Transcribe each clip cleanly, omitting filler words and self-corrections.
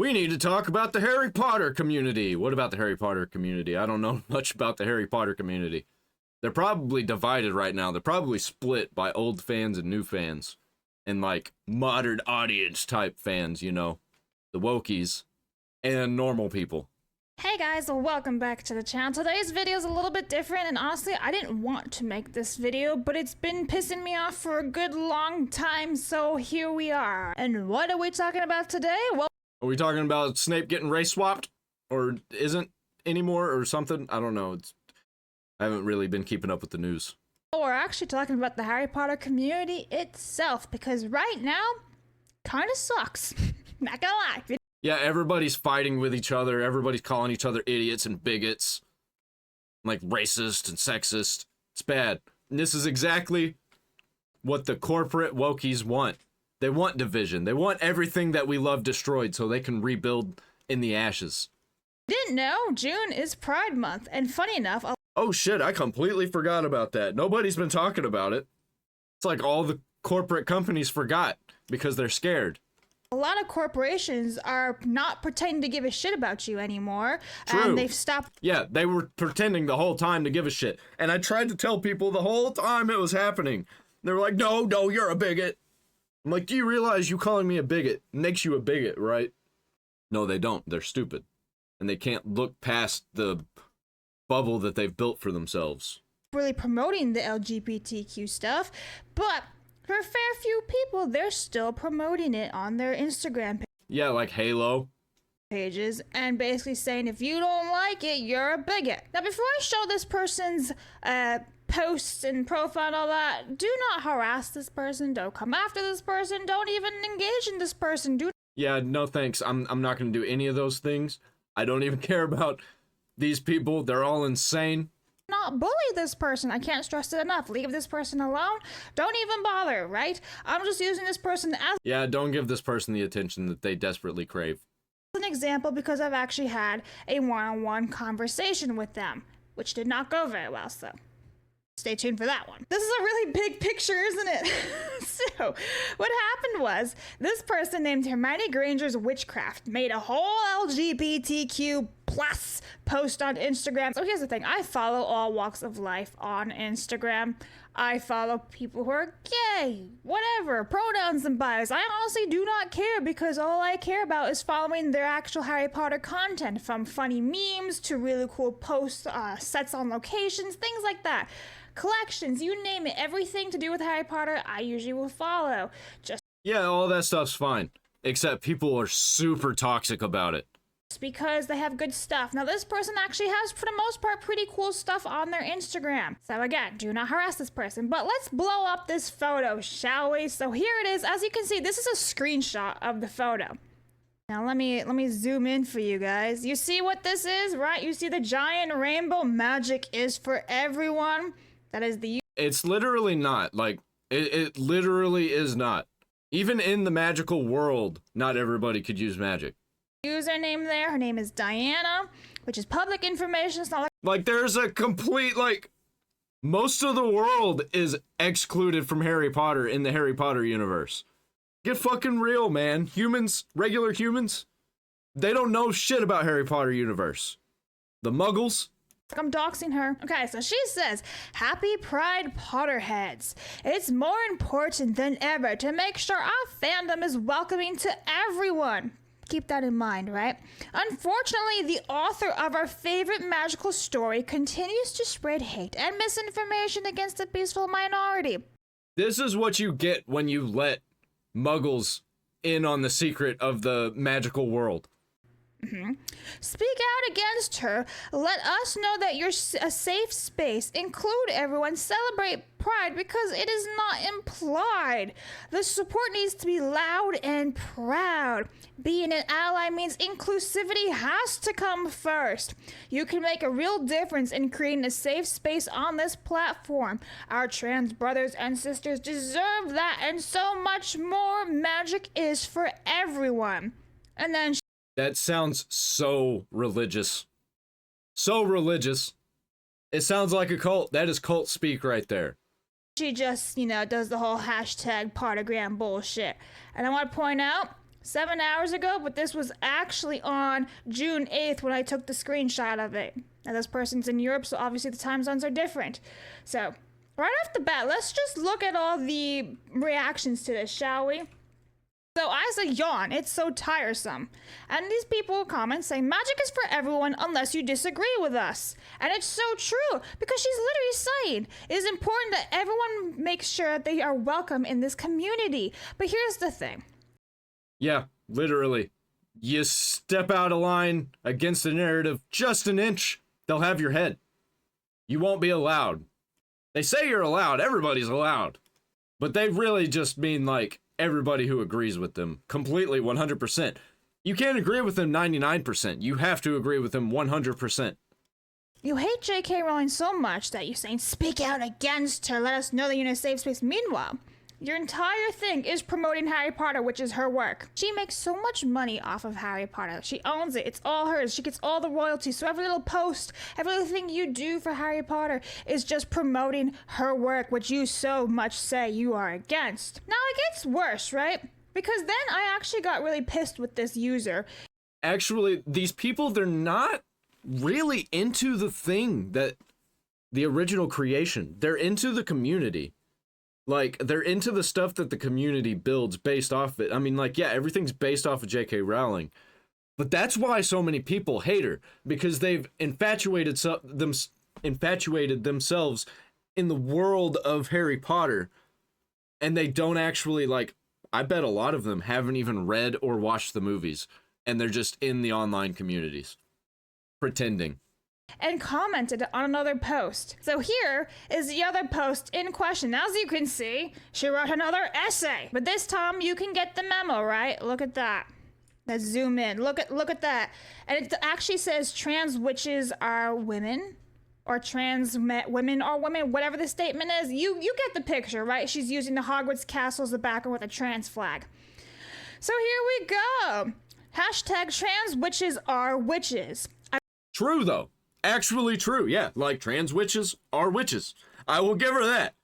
We need to talk about the Harry Potter community. What about the Harry Potter community? I don't know much about the Harry Potter community. They're probably divided right now. They're probably split by old fans and new fans. And like modern audience type fans, you know. The wokies and normal people. Hey guys, welcome back to the channel. Today's video is a little bit different, and honestly, I didn't want to make this video, but it's been pissing me off for a good long time, so here we are. And what are we talking about today? Well, are we talking about Snape getting race swapped? Or isn't anymore or something? I don't know. I haven't really been keeping up with the news. we're actually talking about the Harry Potter community itself, because right now, kinda sucks. Not gonna lie. Yeah, everybody's fighting with each other. Everybody's calling each other idiots and bigots. Like racist and sexist. It's bad. And this is exactly what the corporate wokies want. They want division. They want everything that we love destroyed so they can rebuild in the ashes. Didn't know June is Pride Month, and funny enough, Oh shit, I completely forgot about that. Nobody's been talking about it. It's like all the corporate companies forgot because they're scared. a lot of corporations are not pretending to give a shit about you anymore. True. And they've stopped. Yeah, they were pretending the whole time to give a shit. And I tried to tell people the whole time it was happening. They were like, no, you're a bigot. I'm like, do you realize you calling me a bigot makes you a bigot, right? No, they don't. They're stupid. And they can't look past the bubble that they've built for themselves. Really promoting the LGBTQ stuff, but for a fair few people, they're still promoting it on their Instagram Yeah, like Halo. pages and basically saying, if you don't like it, you're a bigot. Now, before I show this person's posts and profile and all that, do not harass this person, don't come after this person, don't even engage in this person. Yeah, no thanks. I'm not going to do any of those things. I don't even care about these people. They're all insane. Not bully this person. I can't stress it enough. Leave this person alone. Don't even bother, right? I'm just using this person as Yeah, don't give this person the attention that they desperately crave. an example because I've actually had a one-on-one conversation with them, which did not go very well, so stay tuned for that one. This is a really big picture, isn't it? So, what happened was, this person named Hermione Granger's Witchcraft made a whole LGBTQ plus post on Instagram. So here's the thing, I follow all walks of life on Instagram. I follow people who are gay, whatever, pronouns and bios. I honestly do not care because all I care about is following their actual Harry Potter content, from funny memes to really cool posts, sets on locations, things like that. Collections, you name it, everything to do with Harry Potter, I usually will follow. Just Yeah, all that stuff's fine. Except people are super toxic about it. because they have good stuff. Now, this person actually has, for the most part, pretty cool stuff on their Instagram. So again, do not harass this person. But let's blow up this photo, shall we? So here it is. As you can see, this is a screenshot of the photo. Now let me zoom in for you guys. You see what this is, right? You see the giant rainbow. Magic is for everyone. That is the... It's literally not. Like, it literally is not. Even in the magical world, not everybody could use magic. username there. Her name is Diana, which is public information. It's not Like, there's a complete, like, most of the world is excluded from Harry Potter in the Harry Potter universe. Get fucking real, man. Humans, regular humans, they don't know shit about Harry Potter universe. The muggles. I'm doxing her. Okay, so she says, Happy Pride Potterheads. It's more important than ever to make sure our fandom is welcoming to everyone. Keep that in mind, right? Unfortunately, the author of our favorite magical story continues to spread hate and misinformation against the peaceful minority. This is what you get when you let muggles in on the secret of the magical world. Speak out against her. Let us know that you're a safe space. Include everyone. Celebrate Pride because it is not implied. The support needs to be loud and proud. Being an ally means inclusivity has to come first. You can make a real difference in creating a safe space on this platform. Our trans brothers and sisters deserve that and so much more. Magic is for everyone. And then That sounds so religious. So religious. It sounds like a cult. That is cult speak right there. she just, does the whole hashtag Pottergram bullshit. And I want to point out, 7 hours ago, but this was actually on June 8th when I took the screenshot of it. Now, this person's in Europe, so obviously the time zones are different. So, right off the bat, let's just look at all the reactions to this, shall we? So I say yawn, it's so tiresome. And these people comment saying magic is for everyone unless you disagree with us. And it's so true, because she's literally saying it is important that everyone makes sure that they are welcome in this community. But here's the thing. Yeah, literally. You step out of line against the narrative just an inch, they'll have your head. You won't be allowed. They say you're allowed, everybody's allowed. But they really just mean like everybody who agrees with them completely 100%. You can't agree with them 99%. You have to agree with them 100%. You hate J.K. Rowling so much that you're saying speak out against her, let us know that you're in a safe space. Meanwhile, your entire thing is promoting Harry Potter, which is her work. She makes so much money off of Harry Potter. She owns it. It's all hers. She gets all the royalties. So every little post, every little thing you do for Harry Potter is just promoting her work, which you so much say you are against. Now it gets worse, right? Because then I actually got really pissed with this user. Actually, these people, they're not really into the thing that the original creation. They're into the community. Like, they're into the stuff that the community builds based off it. I mean, like, yeah, everything's based off of J.K. Rowling. But that's why so many people hate her. Because they've infatuated themselves in the world of Harry Potter. And they don't actually, like, I bet a lot of them haven't even read or watched the movies. And they're just in the online communities. Pretending. And commented on another post. So here is the other post in question. As you can see, she wrote another essay. But this time you can get the memo, right? Look at that. Let's zoom in. Look at that. And it actually says trans witches are women. Or trans women are women. Whatever the statement is. You get the picture, right? She's using the Hogwarts castle as the background with a trans flag. So here we go. Hashtag trans witches are witches. True, though. Actually true, yeah. Like, trans witches are witches. I will give her that.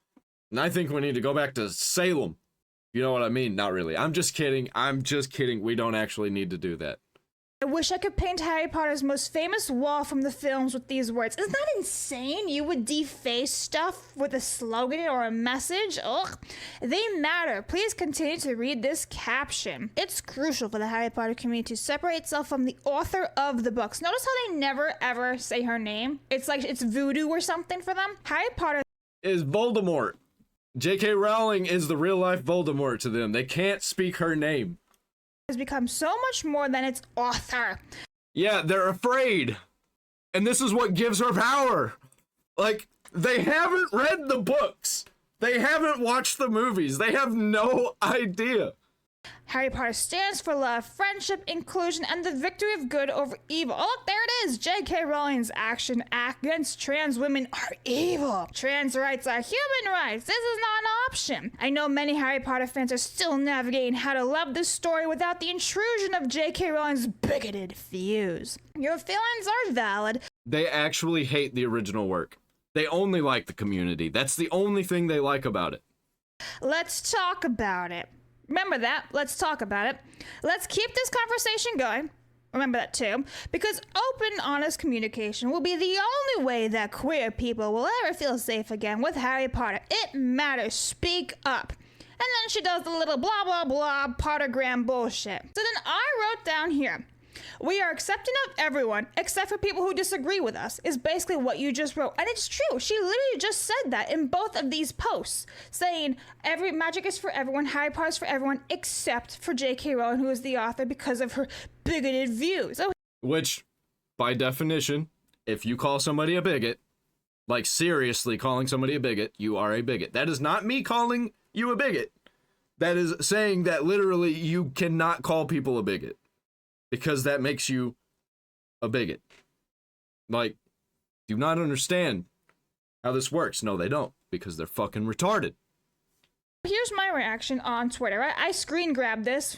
And I think we need to go back to Salem. You know what I mean? Not really. I'm just kidding. We don't actually need to do that. I wish I could paint Harry Potter's most famous wall from the films with these words. Isn't that insane? You would deface stuff with a slogan or a message? Ugh. They matter. Please continue to read this caption. It's crucial for the Harry Potter community to separate itself from the author of the books. Notice how they never ever say her name? It's like it's voodoo or something for them. Harry Potter is Voldemort. J.K. Rowling is the real life Voldemort to them. They can't speak her name. Has become so much more than its author. Yeah, they're afraid. And this is what gives her power. Like, they haven't read the books. They haven't watched the movies. They have no idea. Harry Potter stands for love, friendship, inclusion, and the victory of good over evil. Oh, there it is! J.K. Rowling's action against trans women are evil. Trans rights are human rights. This is not an option. I know many Harry Potter fans are still navigating how to love this story without the intrusion of J.K. Rowling's bigoted views. Your feelings are valid. They actually hate the original work. They only like the community. That's the only thing they like about it. Let's talk about it. Remember that. Let's talk about it. Let's keep this conversation going. Remember that too. Because open, honest communication will be the only way that queer people will ever feel safe again with Harry Potter. It matters. Speak up. And then she does the little blah, blah, blah Pottergram bullshit. So then I wrote down here, we are accepting of everyone except for people who disagree with us, is basically what you just wrote. And it's true. She literally just said that in both of these posts, saying every magic is for everyone, Harry Potter is for everyone, except for J.K. Rowling, who is the author, because of her bigoted views. Oh. Which, by definition, if you call somebody a bigot, like seriously calling somebody a bigot, you are a bigot. That is not me calling you a bigot. That is saying that literally you cannot call people a bigot. Because that makes you a bigot. Like, do not understand how this works. No, they don't. Because they're fucking retarded. Here's my reaction on Twitter. I screen grabbed this.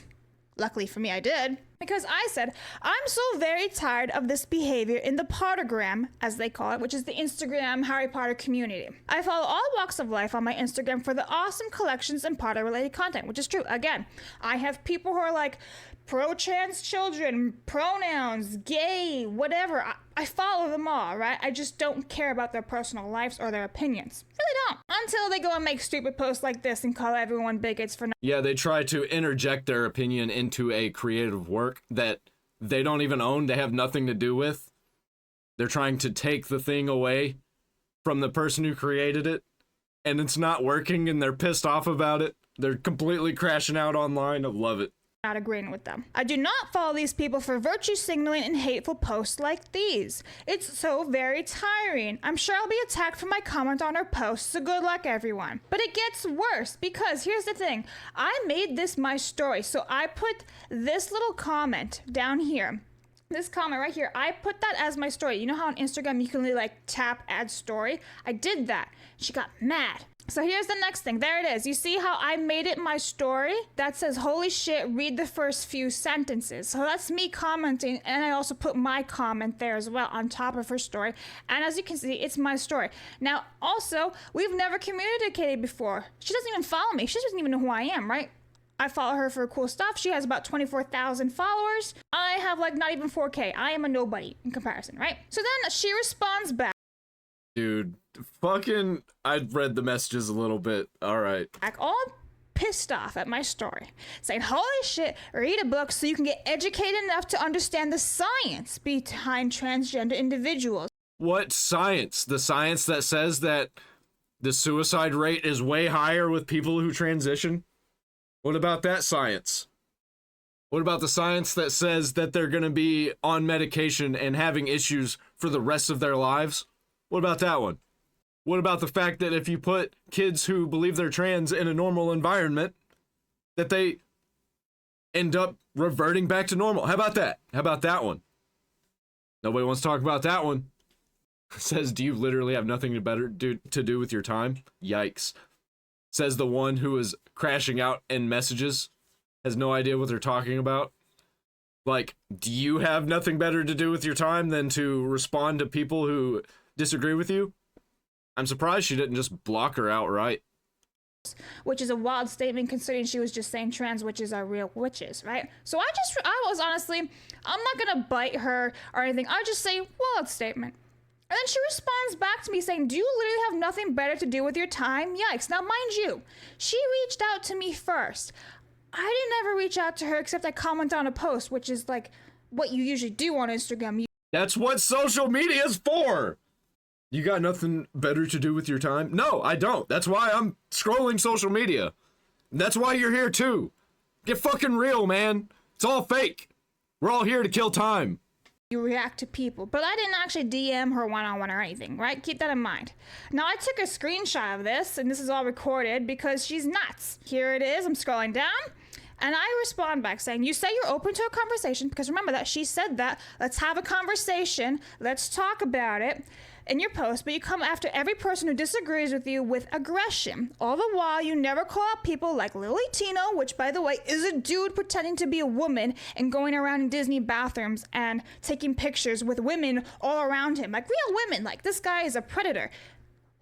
Luckily for me, I did. Because I said, I'm so very tired of this behavior in the Pottergram, as they call it, which is the Instagram Harry Potter community. I follow all walks of life on my Instagram for the awesome collections and Potter-related content, which is true. Again, I have people who are like, pro-trans children, pronouns, gay, whatever. I follow them all, right? I just don't care about their personal lives or their opinions. Really don't. Until they go and make stupid posts like this and call everyone bigots for Yeah, they try to interject their opinion into a creative work that they don't even own, they have nothing to do with. They're trying to take the thing away from the person who created it, and it's not working, and they're pissed off about it. They're completely crashing out online. I love it. not agreeing with them. I do not follow these people for virtue signaling and hateful posts like these. It's so very tiring. I'm sure I'll be attacked for my comment on her post, so good luck everyone. But it gets worse because here's the thing. I made this my story, so I put this little comment down here. This comment right here, I put that as my story. You know how on Instagram you can really like tap add story? I did that. She got mad. So here's the next thing. There it is. You see how I made it my story? That says, holy shit, read the first few sentences. So that's me commenting, and I also put my comment there as well on top of her story. And as you can see, it's my story. Now, also, we've never communicated before. She doesn't even follow me. She doesn't even know who I am, right? I follow her for cool stuff. She has about 24,000 followers. I have like not even 4K. I am a nobody in comparison, right? So then she responds back. Dude, fucking, I'd read the messages a little bit. All right. All pissed off at my story, saying, holy shit, read a book so you can get educated enough to understand the science behind transgender individuals. What science? The science that says that the suicide rate is way higher with people who transition? What about that science? What about the science that says that they're going to be on medication and having issues for the rest of their lives? What about that one? What about the fact that if you put kids who believe they're trans in a normal environment, that they end up reverting back to normal? How about that? How about that one? Nobody wants to talk about that one. Says, do you literally have nothing to do with your time? Yikes. Says the one who is crashing out in messages, has no idea what they're talking about. Like, do you have nothing better to do with your time than to respond to people who disagree with you? I'm surprised she didn't just block her outright. Which is a wild statement considering she was just saying trans witches are real witches, right? So I was honestly, I'm not gonna bite her or anything. I just say wild statement. And then she responds back to me saying, do you literally have nothing better to do with your time? Yikes. Now, mind you, she reached out to me first. I didn't ever reach out to her except I comment on a post, which is like what you usually do on Instagram. That's what social media is for. You got nothing better to do with your time? No, I don't. That's why I'm scrolling social media. That's why you're here too. Get fucking real, man. It's all fake. We're all here to kill time. You react to people, but I didn't actually DM her one-on-one or anything, right? Keep that in mind. Now, I took a screenshot of this, and this is all recorded because she's nuts. Here it is. I'm scrolling down, and I respond back saying, you say you're open to a conversation, because remember that she said that. Let's have a conversation. Let's talk about it in your post, but you come after every person who disagrees with you with aggression. All the while, you never call out people like Lily Tino, which, by the way, is a dude pretending to be a woman and going around in Disney bathrooms and taking pictures with women all around him. Like, real women. Like, this guy is a predator.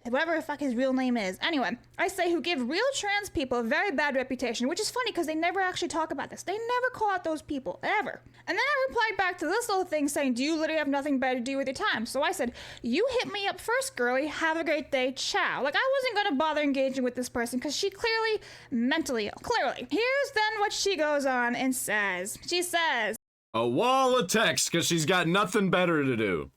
Whatever the fuck his real name is. Anyway, I say who give real trans people a very bad reputation, which is funny because they never actually talk about this. They never call out those people, ever. And then I replied back to this little thing saying, do you literally have nothing better to do with your time? So I said, you hit me up first, girly. Have a great day. Ciao. Like, I wasn't going to bother engaging with this person because she clearly, mentally ill. Clearly. Here's then what she goes on and says. She says, a wall of text because she's got nothing better to do.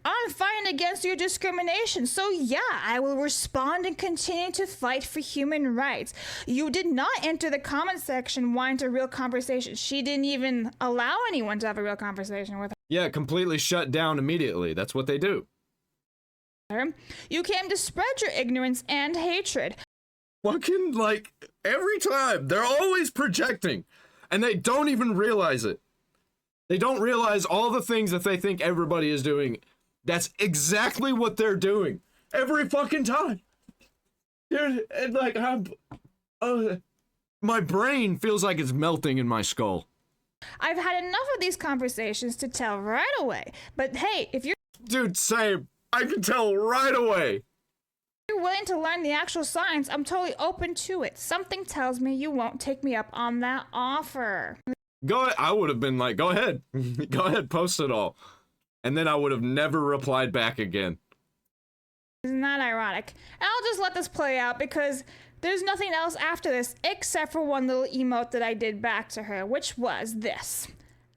I'm fighting against your discrimination, so yeah, I will respond and continue to fight for human rights. You did not enter the comment section wanting a real conversation. She didn't even allow anyone to have a real conversation with her. Yeah, completely shut down immediately. That's what they do. You came to spread your ignorance and hatred. Fucking, like, every time. They're always projecting, and they don't even realize it. They don't realize all the things that they think everybody is doing. That's exactly what they're doing every fucking time. Dude, and like, my brain feels like it's melting in my skull. I've had enough of these conversations to tell right away. But hey, if you're Dude, same. I can tell right away. willing to learn the actual science, I'm totally open to it. Something tells me you won't take me up on that offer. Go ahead. I would have been like, go ahead. Go ahead, post it all. And then I would have never replied back again. Isn't that ironic? And I'll just let this play out because there's nothing else after this except for one little emote that I did back to her, which was this.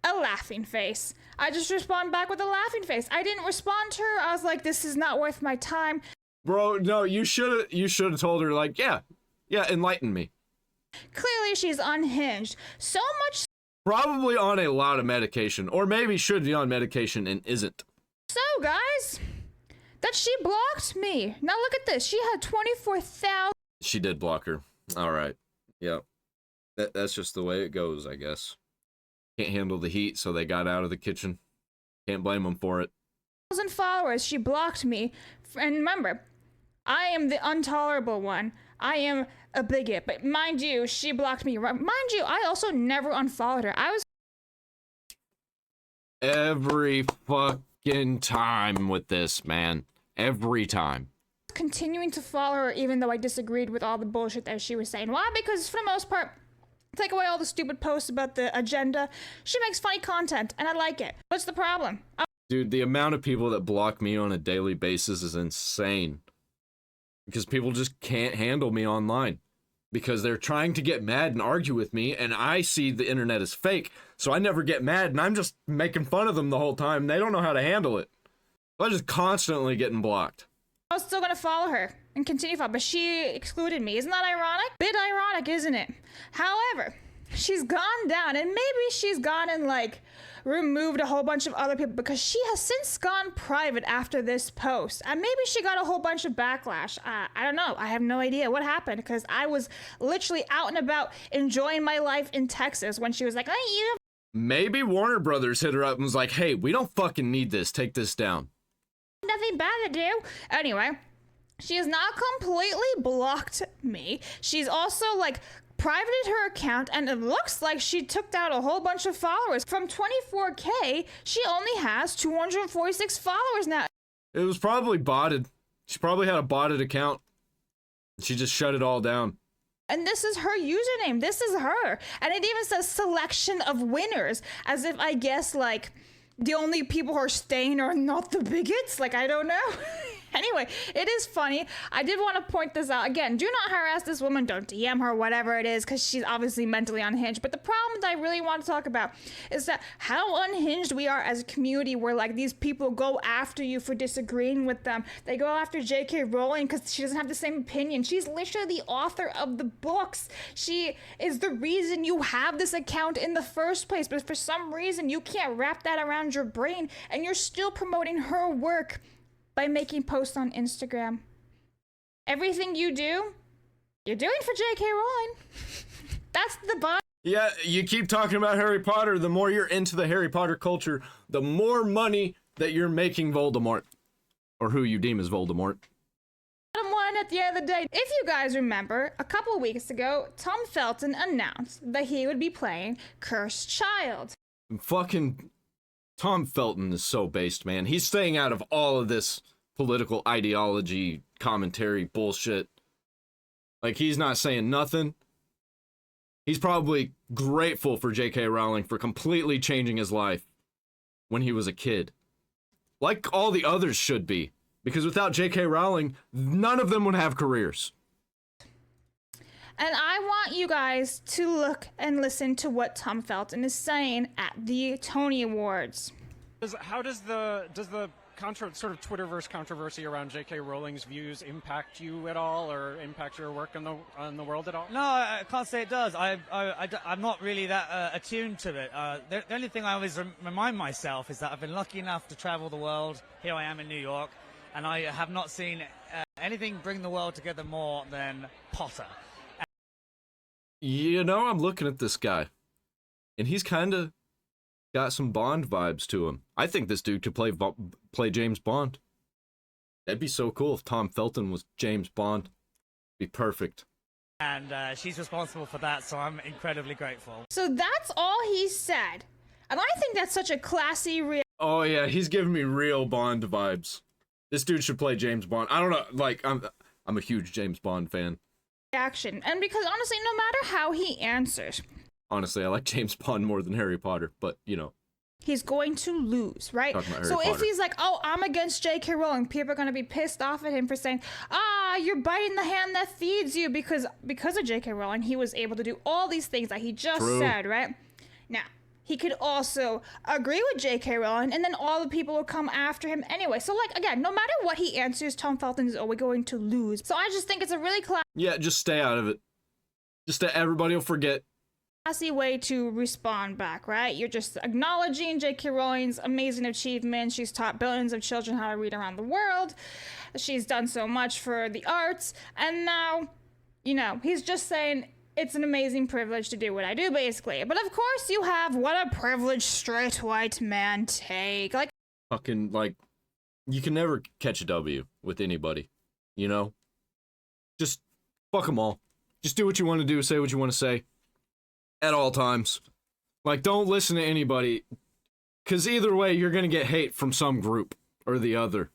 A laughing face. I just respond back with a laughing face. I didn't respond to her. I was like, this is not worth my time. Bro, no, you should have told her, like, yeah, enlighten me. Clearly she's unhinged. So much Probably on a lot of medication, or maybe should be on medication and isn't. so, guys, that she blocked me. Now look at this. She had 24,000. She did block her. All right. Yep. That's just the way it goes, I guess. Can't handle the heat, so they got out of the kitchen. Can't blame them for it. Followers. She blocked me. And remember, I am the intolerable one. I am a bigot. But mind you, she blocked me. Mind you, I also never unfollowed her. I was Every fucking time with this, man. Every time. continuing to follow her even though I disagreed with all the bullshit that she was saying. Why? Because for the most part, take away all the stupid posts about the agenda. She makes funny content, and I like it. What's the problem? Dude, the amount of people that block me on a daily basis is insane. Because people just can't handle me online. Because they're trying to get mad and argue with me, and I see the internet as fake, so I never get mad, and I'm just making fun of them the whole time. They don't know how to handle it. I'm just constantly getting blocked. I was still gonna follow her and continue to follow, but she excluded me. Isn't that ironic? Bit ironic, isn't it? However, she's gone down, and maybe she's gone and like removed a whole bunch of other people because she has since gone private after this post. And maybe she got a whole bunch of backlash. I don't know. I have no idea what happened because I was literally out and about enjoying my life in Texas when she was like, "Hey, you." Maybe Warner Brothers hit her up and was like, hey, we don't fucking need this. Take this down. Nothing bad to do. Anyway, she has not completely blocked me. She's also like privated her account, and it looks like she took down a whole bunch of followers. From 24K, she only has 246 followers now. It was probably botted. She probably had a botted account. She just shut it all down. And this is her username. This is her. And it even says selection of winners, as if I guess like the only people who are staying are not the bigots. Like, I don't know. Anyway, it is funny. I did want to point this out. Again, do not harass this woman. Don't DM her, whatever it is, because she's obviously mentally unhinged. But the problem that I really want to talk about is that how unhinged we are as a community where, like, these people go after you for disagreeing with them. They go after J.K. Rowling because she doesn't have the same opinion. She's literally the author of the books. She is the reason you have this account in the first place. But for some reason, you can't wrap that around your brain, and you're still promoting her work by making posts on Instagram. Everything you do, you're doing for J.K. Rowling. That's the bottom. Yeah, you keep talking about Harry Potter. The more you're into the Harry Potter culture, the more money that you're making Voldemort. Or who you deem as Voldemort. Bottom line at the end of the day, if you guys remember, a couple of weeks ago, Tom Felton announced that he would be playing Cursed Child. Fucking Tom Felton is so based, man. He's staying out of all of this political ideology, commentary, bullshit. Like, he's not saying nothing. He's probably grateful for J.K. Rowling for completely changing his life when he was a kid. Like all the others should be. Because without J.K. Rowling, none of them would have careers. And I want you guys to look and listen to what Tom Felton is saying at the Tony Awards. How does the sort of Twitterverse controversy around J.K. Rowling's views impact you at all, or impact your work on the world at all? No, I can't say it does. I'm not really that attuned to it. The only thing I always remind myself is that I've been lucky enough to travel the world. Here I am in New York, and I have not seen anything bring the world together more than Potter. You know, I'm looking at this guy, and he's kind of got some Bond vibes to him. I think this dude could play James Bond. That'd be so cool if Tom Felton was James Bond. Be perfect. and she's responsible for that, so I'm incredibly grateful. So that's all he said. And I think that's such a classy Oh yeah, he's giving me real Bond vibes. This dude should play James Bond. I don't know, like, I'm a huge James Bond fan. reaction. And because honestly, no matter how he answers, Honestly, I like James Bond more than Harry Potter, but, you know. he's going to lose, right? Talking about So Harry if Potter. he's like, oh, I'm against J.K. Rowling, people are going to be pissed off at him for saying, you're biting the hand that feeds you, because of J.K. Rowling, he was able to do all these things that he just True. said, right? Now, he could also agree with J.K. Rowling, and then all the people will come after him anyway. So, like, again, no matter what he answers, Tom Felton is always going to lose. So I just think it's a really Yeah, just stay out of it. Just everybody will forget. classy way to respond back, right? You're just acknowledging J.K. Rowling's amazing achievements. She's taught billions of children how to read around the world. She's done so much for the arts. And now, you know, he's just saying it's an amazing privilege to do what I do, basically. But of course you have what a privileged straight white man take. Like, Fucking, like, you can never catch a W with anybody, you know? Just fuck them all. Just do what you want to do, say what you want to say. At all times. Like, don't listen to anybody, because either way, you're going to get hate from some group or the other.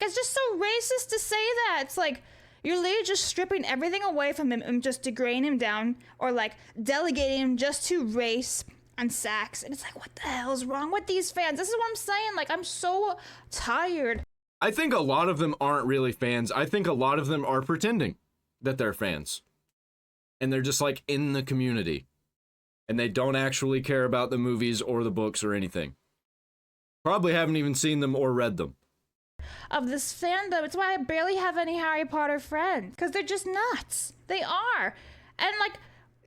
it's just so racist to say that. It's like, you're literally just stripping everything away from him and just degrading him down, or like delegating him just to race and sex. And it's like, what the hell is wrong with these fans? This is what I'm saying. Like, I'm so tired. I think a lot of them aren't really fans. I think a lot of them are pretending that they're fans. And they're just, like, in the community. And they don't actually care about the movies or the books or anything. Probably haven't even seen them or read them. Of this fandom. It's why I barely have any Harry Potter friends, because they're just nuts. They are. And like,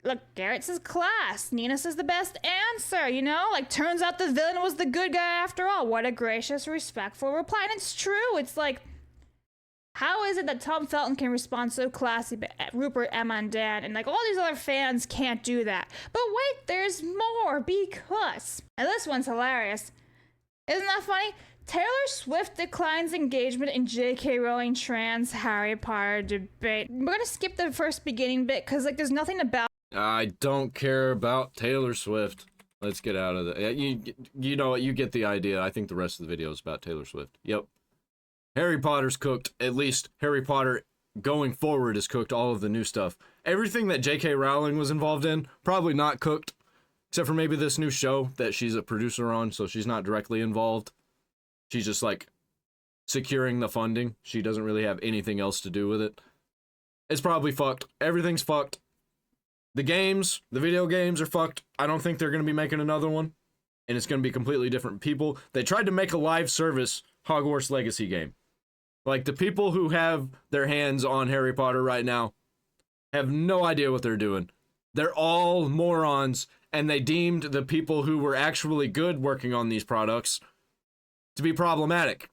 look, Garrett says class. Nina says the best answer, you know? Like, turns out the villain was the good guy after all. What a gracious, respectful reply. And it's true. It's like, how is it that Tom Felton can respond so classy, but Rupert, Emma, and Dan, and like all these other fans can't do that? But wait, there's more, because, and this one's hilarious. Isn't that funny? Taylor Swift declines engagement in J.K. Rowling trans Harry Potter debate. We're gonna skip the first beginning bit, because like there's nothing about I don't care about Taylor Swift. Let's get out of that. You know what? You get the idea. I think the rest of the video is about Taylor Swift. Yep. Harry Potter's cooked. At least Harry Potter going forward is cooked. All of the new stuff. Everything that J.K. Rowling was involved in, probably not cooked. Except for maybe this new show that she's a producer on, so she's not directly involved. She's just, like, securing the funding. She doesn't really have anything else to do with it. It's probably fucked. Everything's fucked. The games, the video games are fucked. I don't think they're going to be making another one. And it's going to be completely different people. They tried to make a live service Hogwarts Legacy game. Like, the people who have their hands on Harry Potter right now have no idea what they're doing. They're all morons, and they deemed the people who were actually good working on these products to be problematic.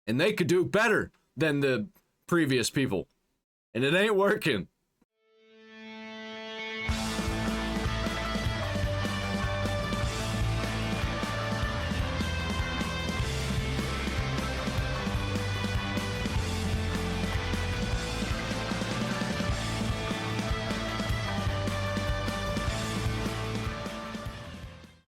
And they could do better than the previous people. And it ain't working.